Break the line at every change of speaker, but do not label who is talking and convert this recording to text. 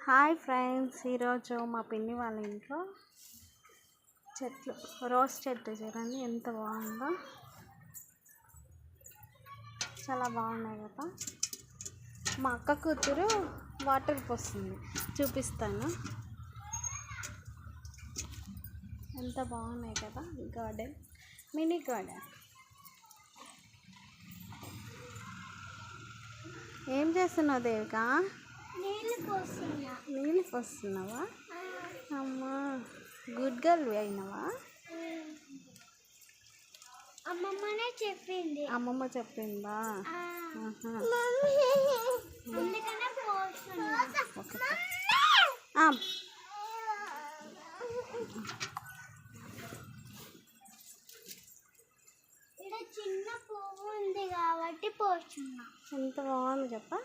Hi friends, ఈరోజు మా పిన్ని వాళ్ళ ఇంట్లో చెట్లు రోజ్ చెట్టు చూడండి ఎంత బాగుందో. చాలా బాగున్నాయి కదా. మా అక్క కూతురు వాటర్ పోస్తుంది, చూపిస్తాను. ఎంత బాగున్నాయి కదా. Garden, mini garden. ఏం చేస్తున్నావు దేవిక? నీళ్ళు పోస్తున్నావా? అమ్మా, గుడ్ గర్ల్ అయినావా?
అమ్మమ్మనే చెప్పింది.
అమ్మమ్మ చెప్పిందా?
ఇక్కడ చిన్న పువ్వు ఉంది కాబట్టి పోస్తున్నా.
ఎంత బాగుంది చెప్పా.